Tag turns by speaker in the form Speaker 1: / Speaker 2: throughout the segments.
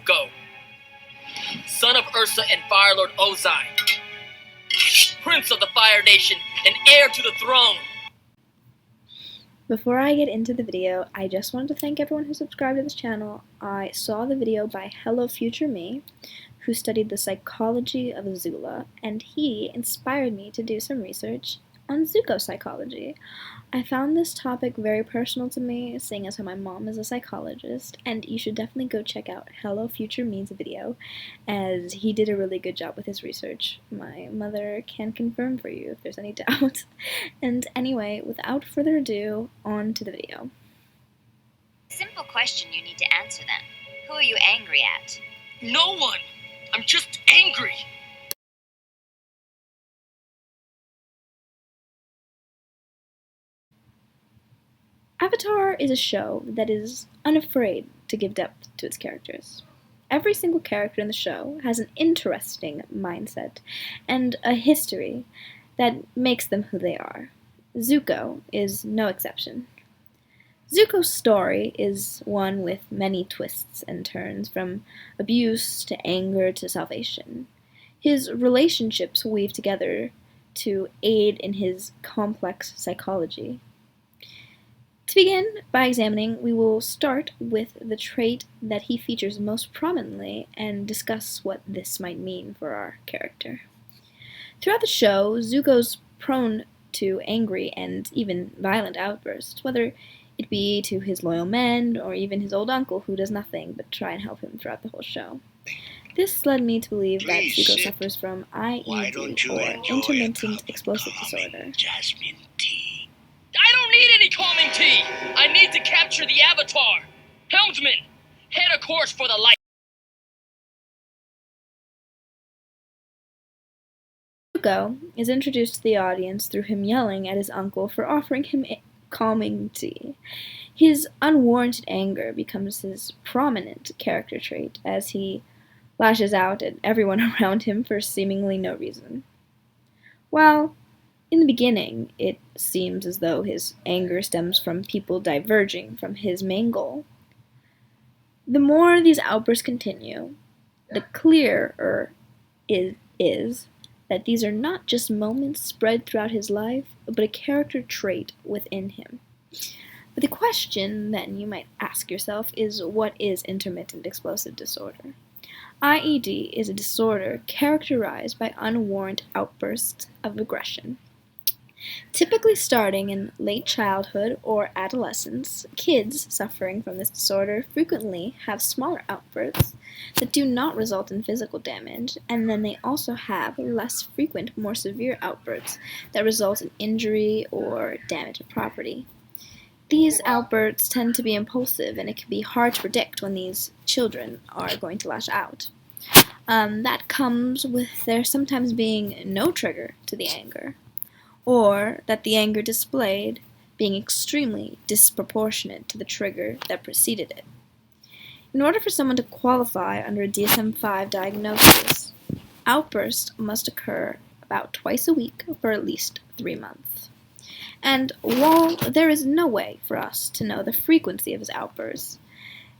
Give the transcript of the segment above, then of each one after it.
Speaker 1: Zuko, son of Ursa and Fire Lord Ozai, Prince of the Fire Nation and heir to the throne.
Speaker 2: Before I get into the video, I just wanted to thank everyone who subscribed to this channel. I saw the video by Hello Future Me, who studied the psychology of Zula, and he inspired me to do some research on Zuko psychology. I found this topic very personal to me, seeing as how my mom is a psychologist, and you should definitely go check out Hello Future Me's video, as he did a really good job with his research. My mother can confirm for you if there's any doubt. And anyway, without further ado, on to the video.
Speaker 3: Simple question you need to answer then. Who are you angry at?
Speaker 1: No one! I'm just angry!
Speaker 2: Avatar is a show that is unafraid to give depth to its characters. Every single character in the show has an interesting mindset and a history that makes them who they are. Zuko is no exception. Zuko's story is one with many twists and turns, from abuse to anger to salvation. His relationships weave together to aid in his complex psychology. To begin by examining, we will start with the trait that he features most prominently and discuss what this might mean for our character. Throughout the show, Zuko's prone to angry and even violent outbursts, whether it be to his loyal men or even his old uncle who does nothing but try and help him throughout the whole show. This led me to believe that Zuko suffers from IED, or Intermittent Explosive Disorder.
Speaker 1: Jasmine tea. I don't need any calming tea! I need to capture the Avatar! Helmsman, head a course for the light!
Speaker 2: Zuko is introduced to the audience through him yelling at his uncle for offering him calming tea. His unwarranted anger becomes his prominent character trait as he lashes out at everyone around him for seemingly no reason. While in the beginning, it seems as though his anger stems from people diverging from his main goal, the more these outbursts continue, the clearer it is that these are not just moments spread throughout his life, but a character trait within him. But the question, then, you might ask yourself is, what is intermittent explosive disorder? IED is a disorder characterized by unwarranted outbursts of aggression. Typically starting in late childhood or adolescence, kids suffering from this disorder frequently have smaller outbursts that do not result in physical damage, and then they also have less frequent, more severe outbursts that result in injury or damage of property. These outbursts tend to be impulsive, and it can be hard to predict when these children are going to lash out. That comes with there sometimes being no trigger to the anger, or that the anger displayed being extremely disproportionate to the trigger that preceded it. In order for someone to qualify under a DSM-5 diagnosis, outbursts must occur about twice a week for at least 3 months. And while there is no way for us to know the frequency of his outbursts,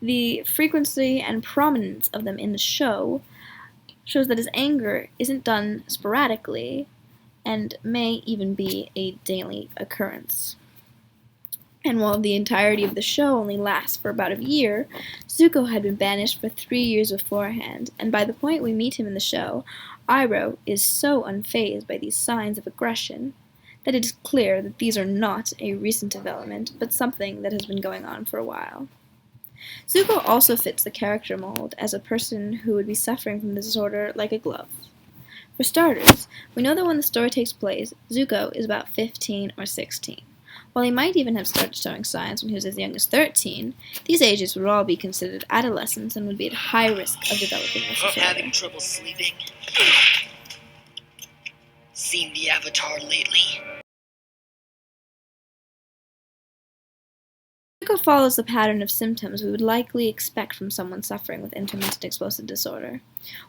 Speaker 2: the frequency and prominence of them in the show shows that his anger isn't done sporadically, and may even be a daily occurrence. And while the entirety of the show only lasts for about a year, Zuko had been banished for 3 years beforehand, and by the point we meet him in the show, Iroh is so unfazed by these signs of aggression that it is clear that these are not a recent development, but something that has been going on for a while. Zuko also fits the character mold as a person who would be suffering from the disorder like a glove. For starters, we know that when the story takes place, Zuko is about 15 or 16. While he might even have started showing signs when he was as young as 13, these ages would all be considered adolescents and would be at high risk of developing this disorder.
Speaker 1: Having trouble sleeping? Seen the Avatar lately?
Speaker 2: Zuko follows the pattern of symptoms we would likely expect from someone suffering with intermittent explosive disorder.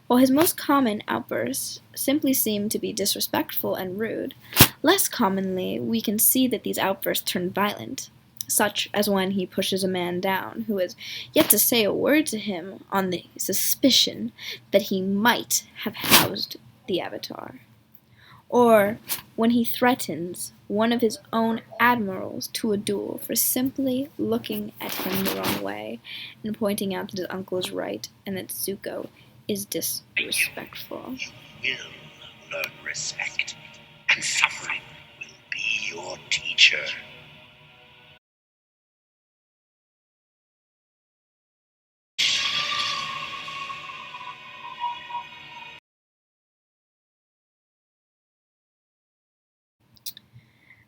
Speaker 2: While his most common outbursts simply seem to be disrespectful and rude, less commonly we can see that these outbursts turn violent. such as when he pushes a man down who has yet to say a word to him on the suspicion that he might have housed the Avatar, or when he threatens one of his own admirals to a duel for simply looking at him the wrong way and pointing out that his uncle is right and that Zuko is disrespectful.
Speaker 4: You will learn respect, and suffering will be your teacher.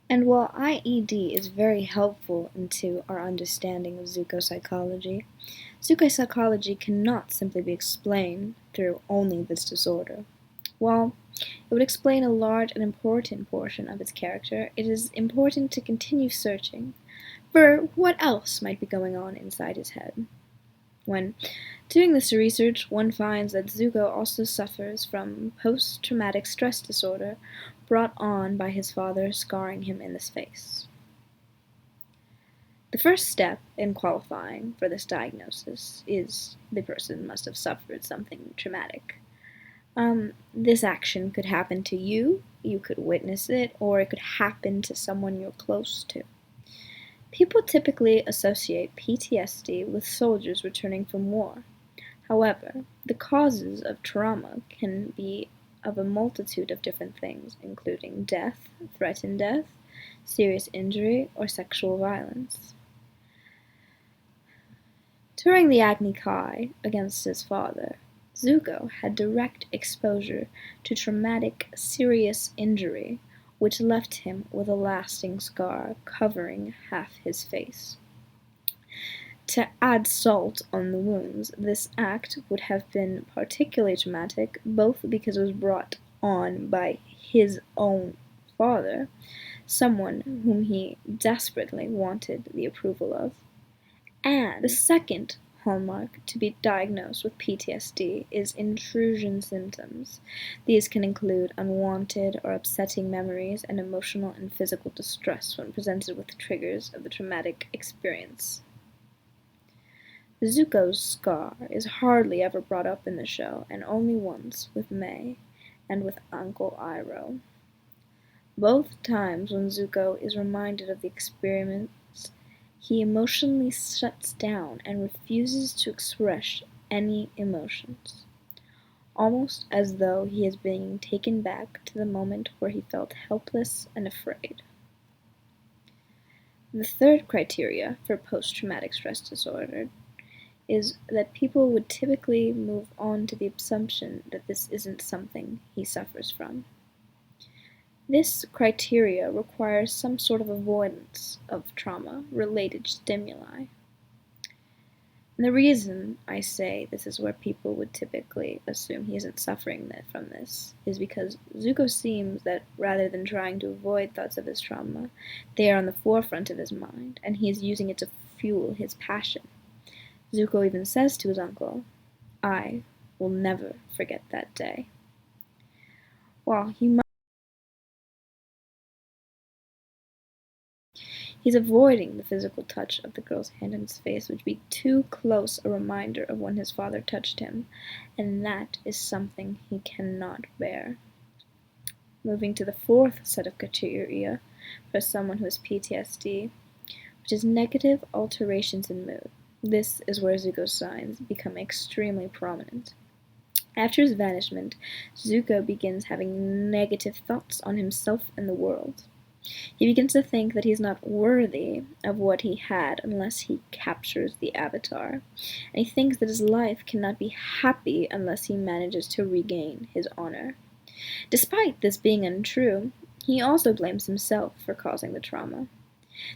Speaker 2: And while IED is very helpful into our understanding of Zuko psychology cannot simply be explained through only this disorder. While it would explain a large and important portion of its character, it is important to continue searching for what else might be going on inside his head. When doing this research, one finds that Zuko also suffers from post-traumatic stress disorder brought on by his father scarring him in the face. The first step in qualifying for this diagnosis is the person must have suffered something traumatic. This action could happen to you could witness it, or it could happen to someone you're close to. People typically associate PTSD with soldiers returning from war. However, the causes of trauma can be of a multitude of different things, including death, threatened death, serious injury, or sexual violence. During the Agni Kai against his father, Zuko had direct exposure to traumatic serious injury, which left him with a lasting scar covering half his face. To add salt on the wounds, this act would have been particularly traumatic, both because it was brought on by his own father, someone whom he desperately wanted the approval of, and the second hallmark to be diagnosed with PTSD is intrusion symptoms. These can include unwanted or upsetting memories and emotional and physical distress when presented with triggers of the traumatic experience. Zuko's scar is hardly ever brought up in the show, and only once with Mai and with Uncle Iroh. Both times when Zuko is reminded of the experience, he emotionally shuts down and refuses to express any emotions, almost as though he is being taken back to the moment where he felt helpless and afraid. The third criteria for post-traumatic stress disorder is that people would typically move on to the assumption that this isn't something he suffers from. This criteria requires some sort of avoidance of trauma-related stimuli. And the reason I say this is where people would typically assume he isn't suffering from this is because Zuko seems that rather than trying to avoid thoughts of his trauma, they are on the forefront of his mind, and he is using it to fuel his passion. Zuko even says to his uncle, "I will never forget that day." While he's avoiding the physical touch of the girl's hand on his face, which would be too close a reminder of when his father touched him, and that is something he cannot bear. Moving to the fourth set of criteria for someone who has PTSD, which is negative alterations in mood. This is where Zuko's signs become extremely prominent. After his vanishment, Zuko begins having negative thoughts on himself and the world. He begins to think that he is not worthy of what he had unless he captures the Avatar, and he thinks that his life cannot be happy unless he manages to regain his honor. Despite this being untrue, he also blames himself for causing the trauma.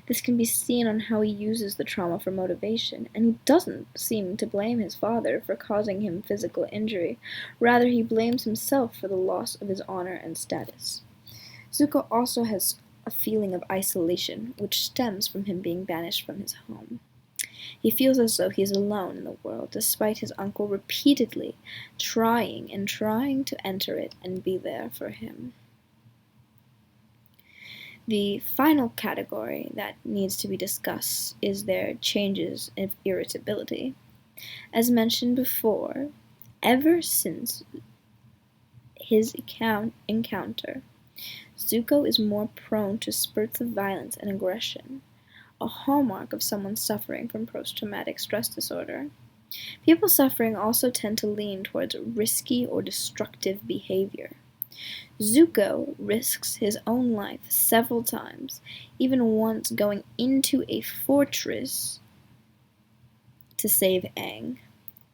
Speaker 2: This can be seen on how he uses the trauma for motivation, and he doesn't seem to blame his father for causing him physical injury. Rather, he blames himself for the loss of his honor and status. Zuko also has a feeling of isolation, which stems from him being banished from his home. He feels as though he is alone in the world, despite his uncle repeatedly trying to enter it and be there for him. The final category that needs to be discussed is their changes of irritability. As mentioned before, ever since his encounter, Zuko is more prone to spurts of violence and aggression, a hallmark of someone suffering from post-traumatic stress disorder. People suffering also tend to lean towards risky or destructive behavior. Zuko risks his own life several times, even once going into a fortress to save Aang,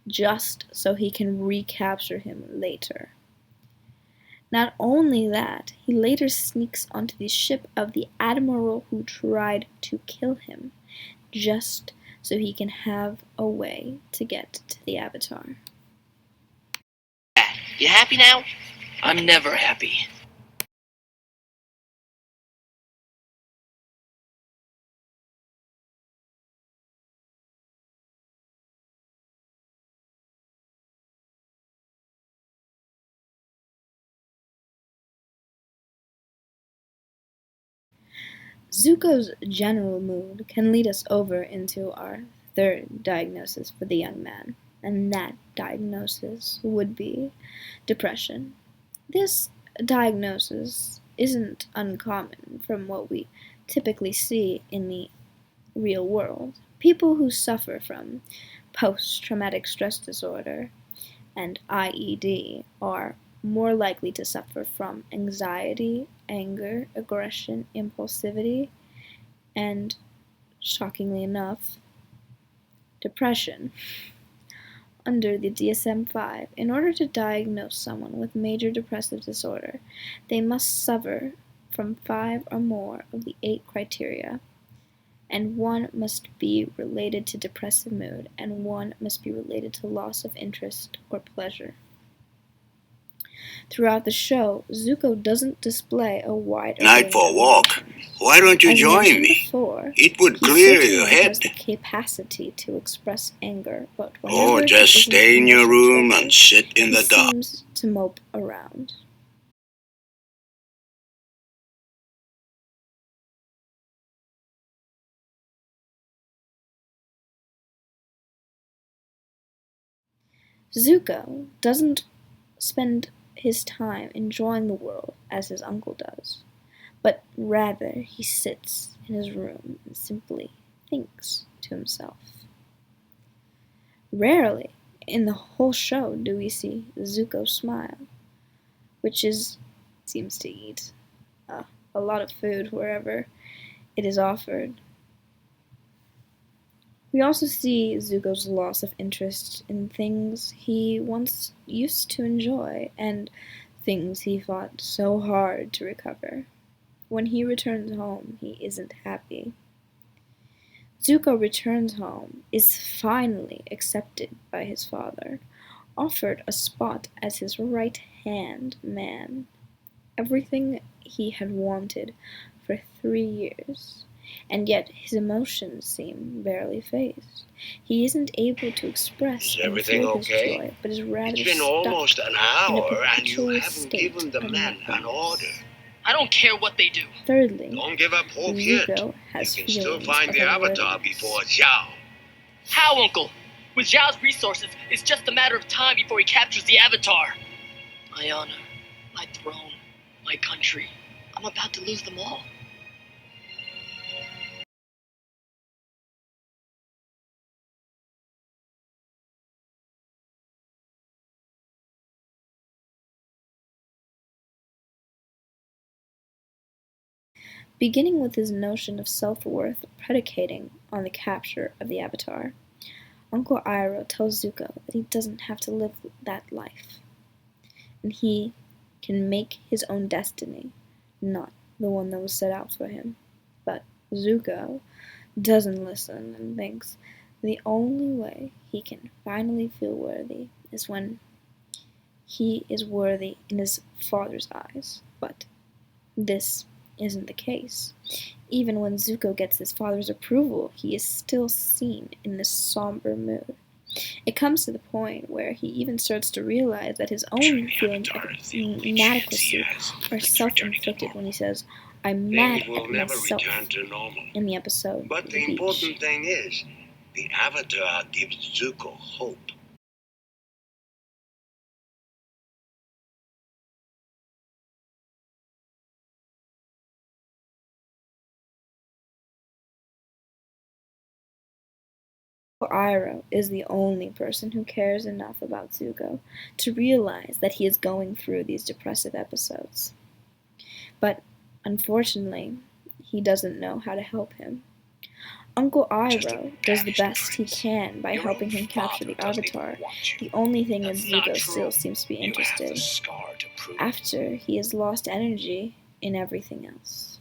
Speaker 2: just so he can recapture him later. Not only that, he later sneaks onto the ship of the admiral who tried to kill him, just so he can have a way to get to the Avatar.
Speaker 4: You happy now?
Speaker 1: I'm never happy.
Speaker 2: Zuko's general mood can lead us over into our third diagnosis for the young man, and that diagnosis would be depression. This diagnosis isn't uncommon from what we typically see in the real world. People who suffer from post-traumatic stress disorder and IED are more likely to suffer from anxiety, anger, aggression, impulsivity, and, shockingly enough, depression. Under the DSM-5, in order to diagnose someone with major depressive disorder, they must suffer from 5 or more of the 8 criteria, and 1 must be related to depressive mood, and 1 must be related to loss of interest or pleasure. Throughout the show, Zuko doesn't display a wide array
Speaker 4: Night for a walk. Why don't you
Speaker 2: As
Speaker 4: join
Speaker 2: mentioned
Speaker 4: me?
Speaker 2: before,
Speaker 4: It would
Speaker 2: he
Speaker 4: clear
Speaker 2: certainly
Speaker 4: your
Speaker 2: has
Speaker 4: head.
Speaker 2: the capacity to express anger, but
Speaker 4: Or
Speaker 2: whenever he
Speaker 4: just
Speaker 2: isn't
Speaker 4: stay in your
Speaker 2: emotionally
Speaker 4: room
Speaker 2: triggered,
Speaker 4: and sit in
Speaker 2: he
Speaker 4: the dark.
Speaker 2: seems to mope around. Zuko doesn't spend his time enjoying the world as his uncle does, but rather he sits in his room and simply thinks to himself. Rarely in the whole show do we see Zuko smile, which seems to eat a lot of food wherever it is offered. We also see Zuko's loss of interest in things he once used to enjoy and things he fought so hard to recover. When he returns home, he isn't happy. Zuko returns home, is finally accepted by his father, offered a spot as his right-hand man, everything he had wanted for 3 years, and yet his emotions seem barely phased. He isn't able to express
Speaker 4: Is
Speaker 2: and
Speaker 4: everything
Speaker 2: feel his
Speaker 4: okay?
Speaker 2: joy, but is rather
Speaker 4: It's been
Speaker 2: stuck
Speaker 4: almost an
Speaker 2: in a
Speaker 4: hour and you
Speaker 2: perpetual
Speaker 4: haven't
Speaker 2: state
Speaker 4: given the
Speaker 2: of
Speaker 4: men an
Speaker 2: nothingness.
Speaker 4: order.
Speaker 1: I don't care what they do.
Speaker 2: Thirdly,
Speaker 4: Don't give up hope yet.
Speaker 2: Zuko has
Speaker 4: You can still
Speaker 2: feelings
Speaker 4: find
Speaker 2: of
Speaker 4: the Avatar
Speaker 2: unworthiness.
Speaker 4: before Zhao.
Speaker 1: How, Uncle? With Zhao's resources, it's just a matter of time before he captures the Avatar. My honor, my throne, my country. I'm about to lose them all.
Speaker 2: Beginning with his notion of self-worth predicating on the capture of the Avatar, Uncle Iroh tells Zuko that he doesn't have to live that life, and he can make his own destiny, not the one that was set out for him. But Zuko doesn't listen and thinks the only way he can finally feel worthy is when he is worthy in his father's eyes. But this isn't the case. Even when Zuko gets his father's approval, he is still seen in this somber mood. It comes to the point where he even starts to realize that his own feelings of inadequacy are self-inflicted when he says, I'm mad
Speaker 4: Things will
Speaker 2: at
Speaker 4: never
Speaker 2: myself
Speaker 4: return to normal.
Speaker 2: in the episode
Speaker 4: But
Speaker 2: of
Speaker 4: the
Speaker 2: the beach.
Speaker 4: important thing is, the Avatar gives Zuko hope.
Speaker 2: Iroh is the only person who cares enough about Zuko to realize that he is going through these depressive episodes. But unfortunately, he doesn't know how to help him. Uncle Iroh does the best he can by helping him capture the Avatar, the only thing that Zuko still seems to be interested in, after he has lost energy in everything else.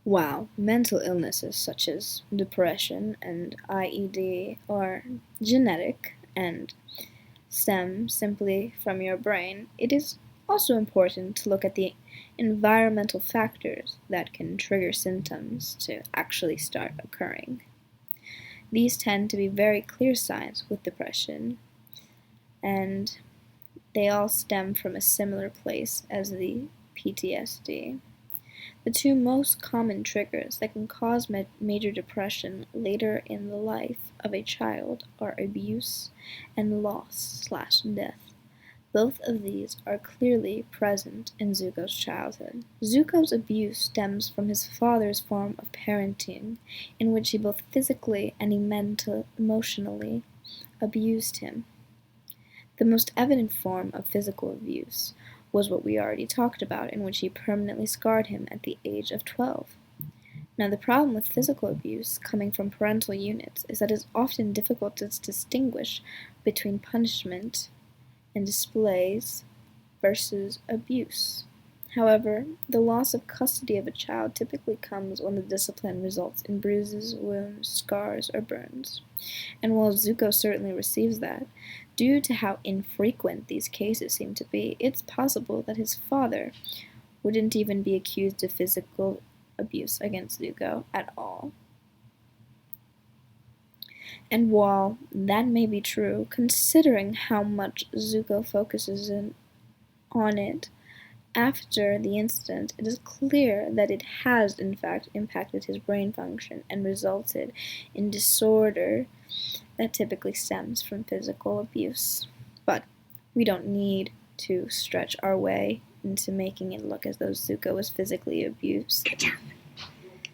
Speaker 2: While mental illnesses such as depression and IED are genetic and stem simply from your brain, it is also important to look at the environmental factors that can trigger symptoms to actually start occurring. These tend to be very clear signs with depression, and they all stem from a similar place as the PTSD. The two most common triggers that can cause major depression later in the life of a child are abuse and loss/death. Both of these are clearly present in Zuko's childhood. Zuko's abuse stems from his father's form of parenting, in which he both physically and emotionally abused him. The most evident form of physical abuse was what we already talked about, in which he permanently scarred him at the age of 12. Now, the problem with physical abuse coming from parental units is that it is often difficult to distinguish between punishment and displays versus abuse. However, the loss of custody of a child typically comes when the discipline results in bruises, wounds, scars, or burns. And while Zuko certainly receives that, due to how infrequent these cases seem to be, it's possible that his father wouldn't even be accused of physical abuse against Zuko at all. And while that may be true, considering how much Zuko focuses on it after the incident, it is clear that it has in fact impacted his brain function and resulted in disorder that typically stems from physical abuse. But we don't need to stretch our way into making it look as though Zuko was physically abused.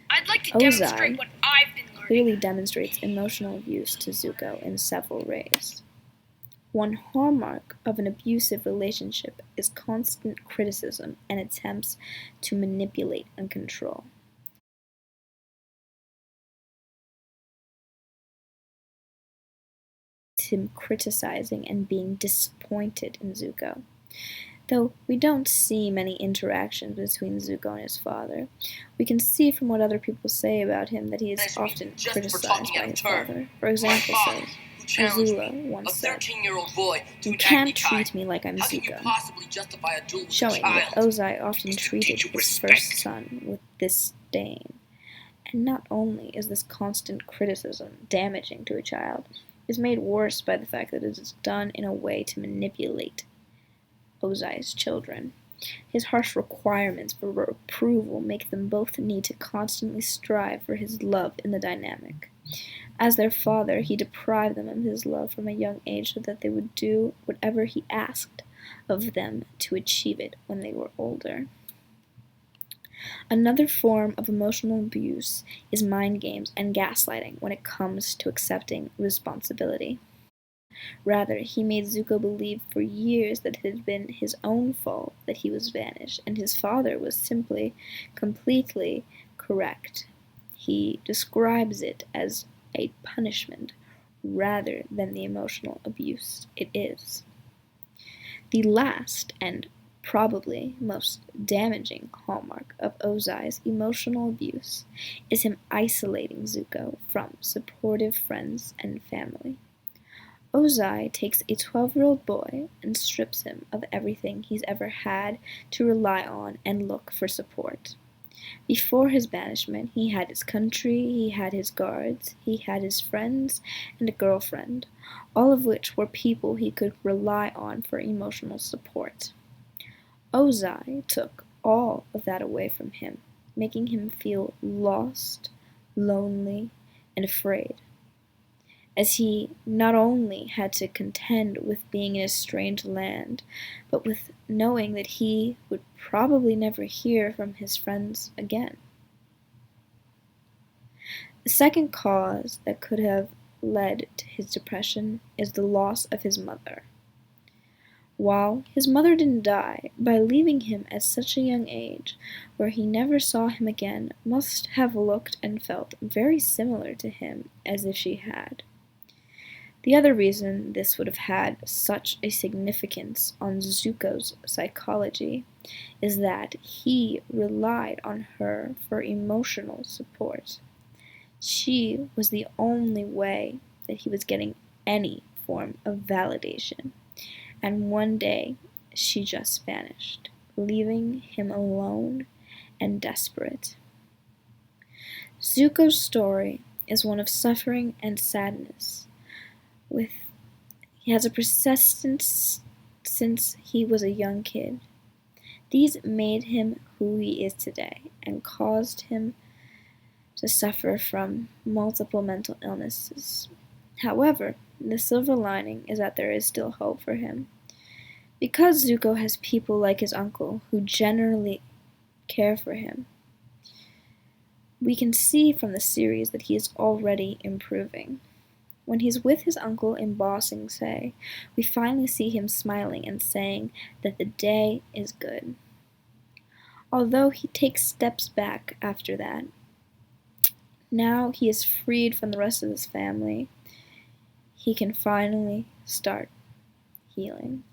Speaker 5: I'd like to demonstrate what I've been learning.
Speaker 2: Clearly demonstrates emotional abuse to Zuko in several ways. One hallmark of an abusive relationship is constant criticism and attempts to manipulate and control. Him criticizing and being disappointed in Zuko. Though we don't see many interactions between Zuko and his father, we can see from what other people say about him that he is often criticized by his father. For example, says, Azula once said, "You can't treat me like I'm Zuko," showing that Ozai often treated his first son with disdain. And not only is this constant criticism damaging to a child, it's made worse by the fact that it is done in a way to manipulate Ozai's children. His harsh requirements for approval make them both need to constantly strive for his love in the dynamic. As their father, he deprived them of his love from a young age so that they would do whatever he asked of them to achieve it when they were older. Another form of emotional abuse is mind games and gaslighting when it comes to accepting responsibility. Rather, he made Zuko believe for years that it had been his own fault that he was vanished, and his father was simply completely correct. He describes it as a punishment rather than the emotional abuse it is. The last and probably most damaging hallmark of Ozai's emotional abuse is him isolating Zuko from supportive friends and family. Ozai takes a 12-year-old boy and strips him of everything he's ever had to rely on and look for support. Before his banishment, he had his country, he had his guards, he had his friends, and a girlfriend, all of which were people he could rely on for emotional support. Ozai took all of that away from him, making him feel lost, lonely, and afraid, as he not only had to contend with being in a strange land, but with knowing that he would probably never hear from his friends again. The second cause that could have led to his depression is the loss of his mother. While his mother didn't die, by leaving him at such a young age, where he never saw him again, must have looked and felt very similar to him as if she had. The other reason this would have had such a significance on Zuko's psychology is that he relied on her for emotional support. She was the only way that he was getting any form of validation, and one day she just vanished, leaving him alone and desperate. Zuko's story is one of suffering and sadness. He has a persistence since he was a young kid. These made him who he is today and caused him to suffer from multiple mental illnesses. However, the silver lining is that there is still hope for him. Because Zuko has people like his uncle who generally care for him, we can see from the series that he is already improving. When he's with his uncle in Ba Sing Se, we finally see him smiling and saying that the day is good. Although he takes steps back after that, now he is freed from the rest of his family, he can finally start healing.